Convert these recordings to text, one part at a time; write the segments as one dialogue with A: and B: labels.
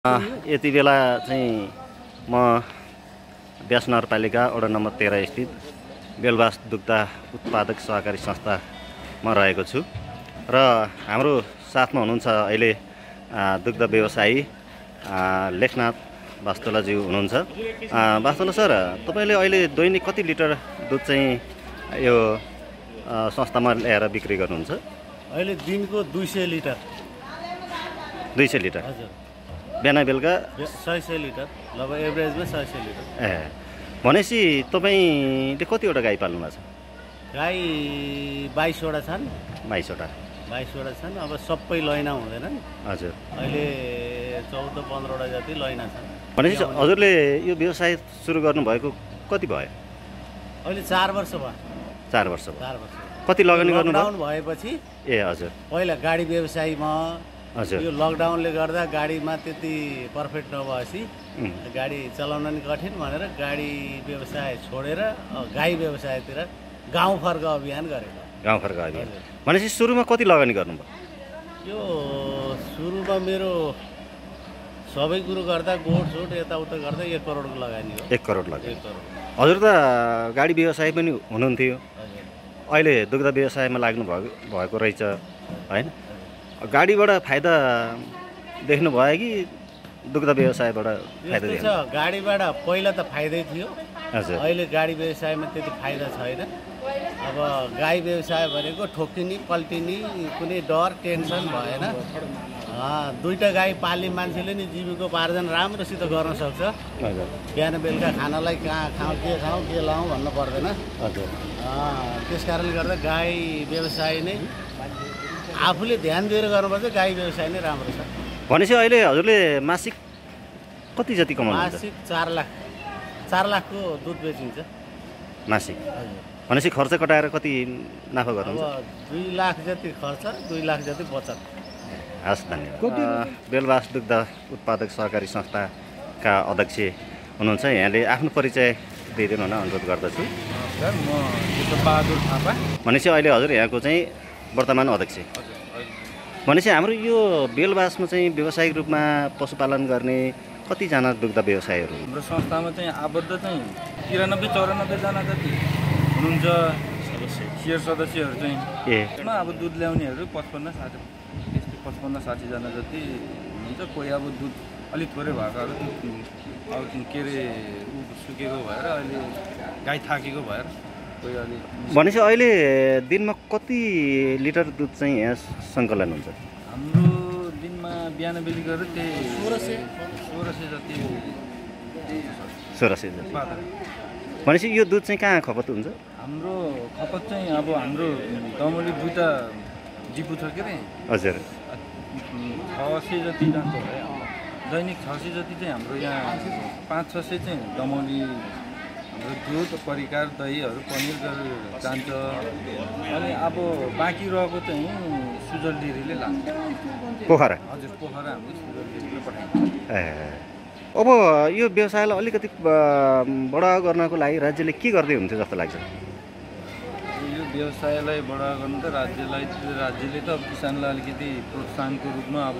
A: यति बेला चाहिँ म व्यास नगरपालिका वडा नम्बर 13 स्थित बेलबास दुग्ध उत्पादक सहकारी संस्थामा रहेको छु र हाम्रो साथमा हुनुहुन्छ अहिले दुग्ध व्यवसायी लेखनाथ वास्तोलाज्यू हुनुहुन्छ। वास्तोला सर, तपाईले अहिले दैनिक कति लिटर दुध चाहिँ यो संस्थामा ल्याएर बिक्री गर्नुहुन्छ?
B: अहिले दिनको 200 लिटर।
A: 200 लिटर?
B: हजुर।
A: बिहान बेलुका
B: 100 लिटर, लगभग एभरेजमा 100 लिटर।
A: भनेपछि तपाईले कतिवटा गाई पाल्नु भएको छ?
B: गाई 22 वटा छन्।
A: 22
B: वटा छन्। अब सबै लैना हुँदैनन्।
A: हजुर।
B: अहिले 14-15 वटा जति लैना छन्।
A: भनेपछि हजुरले यो व्यवसाय सुरु गर्नुभएको कति भयो?
B: अहिले 4 वर्ष भयो।
A: 4 वर्ष भयो।
B: 4 वर्ष।
A: कति लगानी गर्नुभयो?
B: लकडाउन भएपछि।
A: हजुर।
B: पहिला गाडी व्यवसायमा
A: हजुर।
B: यो लकडाउनले गर्दा गाडीमा त्यति पर्फेक्ट नभएपछि गाडी चलाउन नि कठिन भनेर गाडी व्यवसाय छोडेर गाई व्यवसायतिर गाउँ फर्क अभियान गरेको।
A: गाउँ फर्क अभियान। भनेपछि सुरुमा कति लगानी गर्नुभयो?
B: यो सुरुमा मेरो सबै कुरो गर्दा गोठसोट यताउता गर्दा 1 करोडको लगानी हो।
A: 1 करोड लाग्यो।
B: 1 करोड।
A: हजुर त गाडी व्यवसाय पनि हुनुहुन्थ्यो, अहिले दुग्ध व्यवसायमा लाग्नु भएको रहेछ हैन? गाडीबाट फाइदा देख्नु भयो कि दुग्ध व्यवसायबाट फाइदा देख्नु?
B: गाडीबाट पहिला त फाइदै थियो।
A: हजुर। अहिले
B: गाडी व्यवसायमा त्यति फाइदा छैन। अब गाई व्यवसाय भनेको ठोक्किने पल्टिने कुनै डर टेन्सन भएन। दुईटा गाई पाल्ने मान्छेले नि जीविकोपार्जन राम्रोसित गर्न सक्छ।
A: हजुर।
B: बिहान बेलुका खानालाई कहाँ खाउँ के लाउँ भन्नु पर्दैन।
A: हजुर।
B: त्यस कारणले गर्दा गाई व्यवसाय नै आफूले ध्यान दिएर गर्नुपर्छ। गाई व्यवसाय नै राम्रो छ।
A: भनेपछि अहिले हजुरले मासिक कति जति कमाउनुहुन्छ?
B: मासिक 4 लाख। 4 लाखको दुध बेचिन्छ
A: मासिक।
B: हजुर।
A: भनेपछि खर्च कटाएर कति नाफा गर्नुहुन्छ?
B: अब 2 लाख जति खर्च, 2 लाख जति बचत।
A: हस्, धन्यवाद। बेलबास दुग्ध उत्पादक सहकारी संस्थाका अध्यक्ष हुनुहुन्छ, यहाँले आफ्नो परिचय दिइदिनु हुन अनुरोध गर्दछु।
B: नमस्कार, म बहादुर थापा।
A: भनेपछि अहिले हजुर यहाँको चाहिँ वर्तमान अध्यक्ष। भनेपछि हाम्रो यो बेलबासमा चाहिँ व्यावसायिक रूपमा पशुपालन गर्ने कतिजना दुग्ध व्यवसायीहरू?
C: हाम्रो संस्थामा चाहिँ आबद्ध चाहिँ 93-94 जना जति हुनुहुन्छ सेयर सदस्यहरू चाहिँ। यसमा अब दुध ल्याउनेहरू 55-60 जना जति हुनुहुन्छ। कोही अब दुध अलिक थोरै भएकोहरू अब के अरे सुकेको भएर अहिले गाई थाकेको भएर कोही अलि।
A: भनेपछि अहिले दिनमा कति लिटर दुध चाहिँ यहाँ सङ्कलन हुन्छ?
C: हाम्रो दिनमा बिहान बेलुका त्यही 1600 जति।
A: 1600 जति। भनेपछि यो दुध चाहिँ कहाँ खपत हुन्छ?
C: हाम्रो खपत चाहिँ अब हाम्रो दमोली 2टा डिपु छ के अरे।
A: हजुर।
C: 600 जति जान्छ। दैनिक 600 जति चाहिँ हाम्रो यहाँ 500-600 चाहिँ दमोली हाम्रो दुध परिकार दहीहरू पनिर गरेर जान्छ। अनि अब बाँकी रहेको चाहिँ सुजल डेरीले लान्छ।
A: पोखरा?
C: हजुर, पोखरा हामीले सुजल डेरीले पठाइन्छ।
A: अब यो व्यवसायलाई अलिकति बढा गर्नको लागि राज्यले के गर्दै हुन्थ्यो जस्तो लाग्छ?
C: यो व्यवसायलाई बढा गर्नु त राज्यले त अब किसानलाई अलिकति प्रोत्साहनको रूपमा अब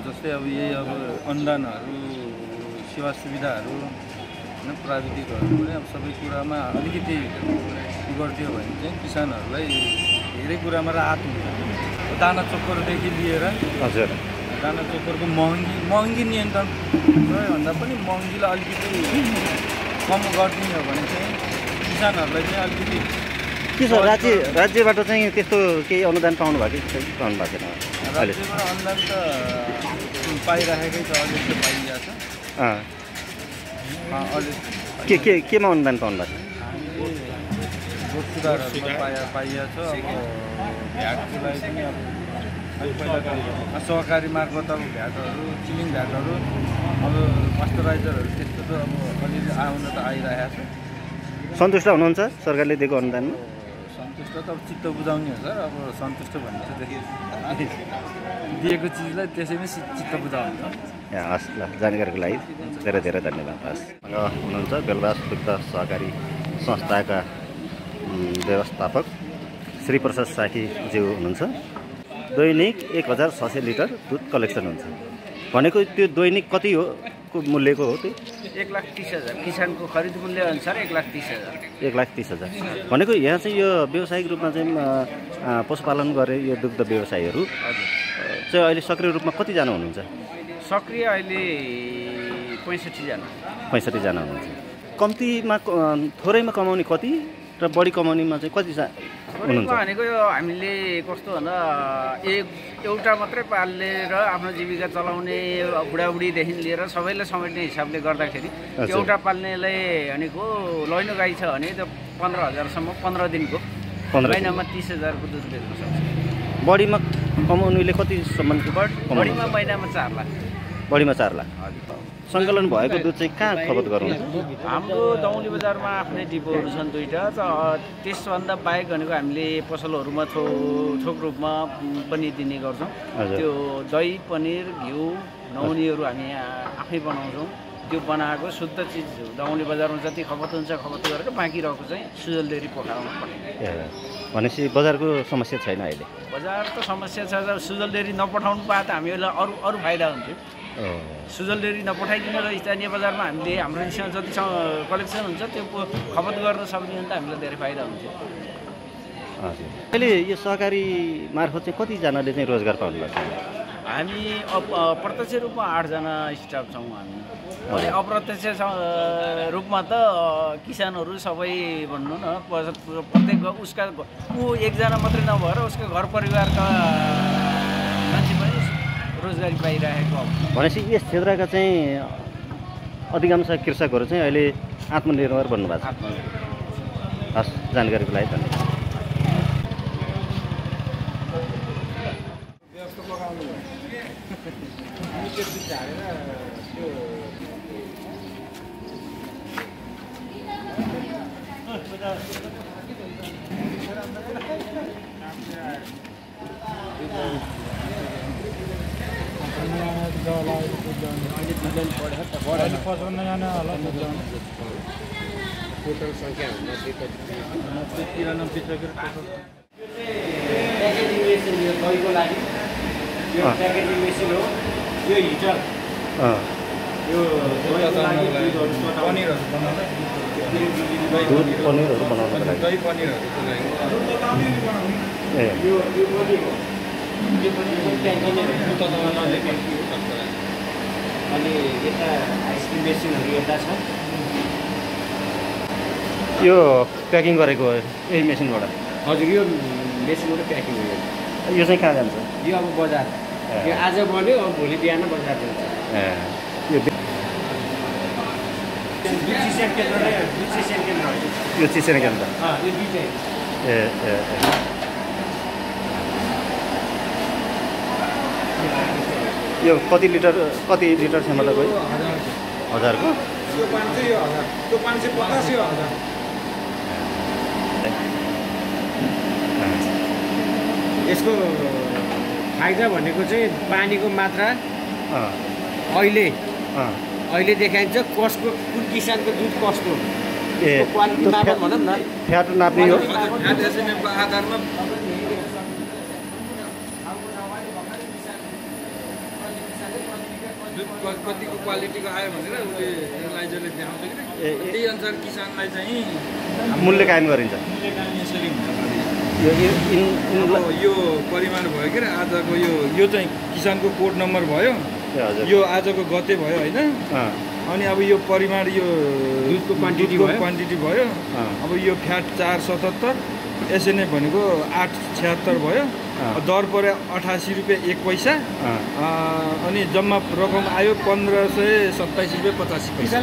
C: जस्तै अब यही अब अनुदानहरू, सेवा सुविधाहरू, होइन, प्राविधिकहरू पनि अब सबै कुरामा अलिकति गरिदियो भने चाहिँ किसानहरूलाई धेरै कुरामा राहत हुन्छ। दाना चोकरदेखि लिएर।
A: हजुर।
C: दाना चोकरको महँगी नियन्त्रण भन्दा पनि महँगीलाई अलिकति कम गरिदिने हो भने चाहिँ किसानहरूलाई चाहिँ अलिकति
A: के छ, राज्यबाट चाहिँ त्यस्तो केही अनुदान पाउनु भएको कि पाउनु भएको छैन?
C: राज्यबाट अनुदान त पाइराखेकै छ, अलिक त पाइरहेको छ।
A: केमा अनुदान पाउनु भएको छ?
C: रोड सुधारहरूमा पाइएको छ। अब भ्याटको लागि पनि अब पहिला त सहकारी मार्फत अब भ्याटहरू, चिलिङ भ्याटहरू, अब पास्चराइजरहरू त्यस्तो त अब अलिअलि आउन त आइरहेको छ।
A: सन्तुष्ट हुनुहुन्छ सरकारले दिएको अनुदानमा?
C: सन्तुष्ट त अब चित्त बुझाउने हो सर। अब सन्तुष्ट भन्ने चाहिँ दिएको चिजलाई त्यसैमै चित्त बुझाउने हो।
A: हस्, ल, जानकारीको लागि धेरै धेरै धन्यवाद। हस्। हुनुहुन्छ बेलबास दुग्ध सहकारी संस्थाका व्यवस्थापक श्री प्रसाद साकीज्यू हुनुहुन्छ। दैनिक 1600 लिटर दुध कलेक्सन हुन्छ। भनेको त्यो दैनिक कति हो को मूल्यको हो त्यो?
D: 1,30,000 किसानको खरिद मूल्य अनुसार 1,30,000।
A: 1,30,000 भनेको यहाँ चाहिँ यो व्यावसायिक रूपमा चाहिँ पशुपालन गरे यो दुग्ध व्यवसायीहरू चाहिँ अहिले सक्रिय रूपमा कतिजना हुनुहुन्छ?
D: सक्रिय अहिले 65 जना।
A: 65 जना हुनुहुन्छ। कम्तीमा थोरैमा कमाउने कति र बढी कमाउनेमा चाहिँ कति हुनुहुन्छ?
D: भनेको यो हामीले कस्तो भन्दा एउटा मात्रै पालेर आफ्नो जीविका चलाउने बुढाबुढीदेखि लिएर सबैलाई समेट्ने हिसाबले गर्दाखेरि एउटा पाल्नेलाई भनेको लैनो गाई छ भने त्यो 15,000सम्म 15 दिनको महिनामा 30,000 को दुध बेच्न सक्छ।
A: बढीमा कमाउनेले कतिसम्म?
D: बढीमा महिनामा 4 लाख।
A: बढीमा 4 लाख। सङ्कलन भएको दुध चाहिँ कहाँ खपत गर्नुहुन्छ?
D: हाम्रो दौली बजारमा आफ्नै डिपोहरू छन् 2टा। त्यसभन्दा बाहेक भनेको हामीले पसलहरूमा थोक रूपमा पनि दिने गर्छौँ। त्यो दही पनिर घिउ नुहाउनीहरू हामी आफै बनाउँछौँ। त्यो बनाएको शुद्ध चिज दौली बजारमा जति खपत हुन्छ खपत गरेर बाँकी रहेको चाहिँ सुजल डेरी पोखरामा पठाइन्छ।
A: भनेपछि बजारको समस्या छैन अहिले?
D: बजार त समस्या छ। सुजल डेरी नपठाउनु पाए त हामीलाई अरू फाइदा हुन्थ्यो। सुजल डेरी नपठाइदिनु र स्थानीय बजारमा हामीले हाम्रोसँग जति कलेक्सन हुन्छ त्यो खपत गर्न सक्ने भने त हामीलाई धेरै फाइदा हुन्थ्यो।
A: हजुर। अहिले यो सहकारी मार्फत चाहिँ कतिजनाले चाहिँ रोजगार पाउनु भएको छ?
D: हामी प्रत्यक्ष रूपमा 8 जना स्टाफ छौँ हामी। अनि अप्रत्यक्ष रूपमा त किसानहरू सबै भन्नु न प्रत्येक उसका एकजना मात्रै नभएर उसको घर परिवारका मान्छे पनि रोजगारी पाइरहेको।
A: भनेपछि यस क्षेत्रका चाहिँ अधिकांश कृषकहरू चाहिँ अहिले आत्मनिर्भर बन्नुभएको छ। हस्, जानकारीको लागि धन्यवाद।
D: टोटल सङ्ख्या दहीको लागि यो प्याकेजिङ मेसिन हो। यो हिटर यो
C: पनिरहरू बनाउँदा
A: दुध पनिरहरू बनाउनको लागि
C: दही पनिरहरूको लागि
D: यो पनि हो। यो पनि अनि यता आइसक्रिम मेसिनहरू यता छ।
A: यो प्याकिङ गरेको यही मेसिनबाट?
D: हजुर, यो मेसिनबाट प्याकिङ हो।
A: यो चाहिँ कहाँ जान्छ?
D: यो अब बजार, यो आज बन्यो अब भोलि बिहान बजार जान्छ।
A: यो चिसेन केन्द्र यो कति लिटरसम्म त गयो? 1000को?
C: यो 500, यो 1000, त्यो 550, यो 1000।
D: यसको फाइदा भनेको चाहिँ पानीको मात्रा अहिले देखाइन्छ कसको कुन किसानको दुध कस्तो क्वालिटी मापन भनौँ न।
A: फ्याट नाप्ने हो।
C: एसएनएफको आधारमा कतिको क्वालिटीको आयो भनेर उसले एनालाइजरले देखाउँछ कि त्यही अनुसार किसानलाई चाहिँ
A: मूल्य कायम गरिन्छ।
C: यसरी हुन्छ।
A: अब
C: यो परिमाण भयो के अरे आजको यो चाहिँ किसानको कोड नम्बर भयो। यो आजको गते भयो होइन। अनि अब यो परिमाण यो
D: दुधको क्वान्टिटी भयो।
C: अब यो फ्याट 477, एसएनएफ भनेको 876 भयो। दर पऱ्यो 88 रुपियाँ 1 पैसा। अनि जम्मा रकम आयो 1527 रुपियाँ 85 पैसा।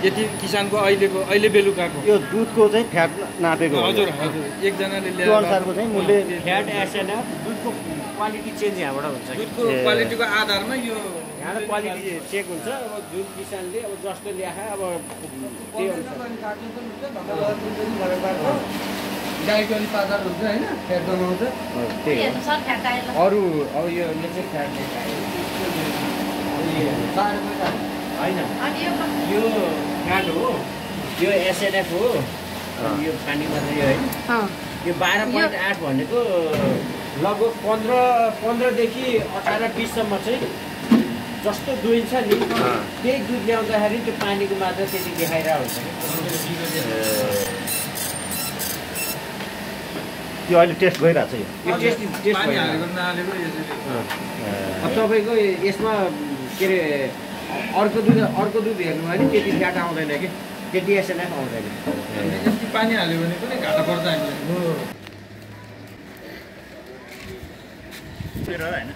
C: यति किसानको अहिले बेलुकाको
A: यो दुधको चाहिँ फ्याट नापेको?
C: हजुर हजुर। एकजनाले
A: त्यो अनुसारको चाहिँ मूल्य
D: फ्याट एसएनएफ दुधको क्वालिटी चेन्ज यहाँबाट हुन्छ।
C: दुधको क्वालिटीको आधारमा यो
D: यहाँ क्वालिटी चेक हुन्छ। अब जुन किसानले अब जसले ल्याए अब त्यही अनुसार गाईको अलिक पातल हुन्छ होइन, फ्याट बनाउँछ। अरू अब यो चाहिँ फ्याट होइन, यो फ्याट हो, यो एसएनएफ हो। यो पानीमा चाहिँ यो होइन, यो 12.8 भनेको लगभग 15 देखि 18-20 सम्म चाहिँ
E: जस्तो दुहिन्छ नि त्यही दुध ल्याउँदाखेरि त्यो पानीको मात्रा त्यति देखाइरहेको हुन्छ
A: त्यो अहिले टेस्ट गइरहेको छ यो
E: यो टेस्ट तपाईँको यसमा के अरे अर्को दुध हेर्नु भने त्यति फ्याट आउँदैन कि त्यति एसएनएफ आउँदैन
C: यति पानी हाल्यो भने पनि घाटा पर्छ हामीलाई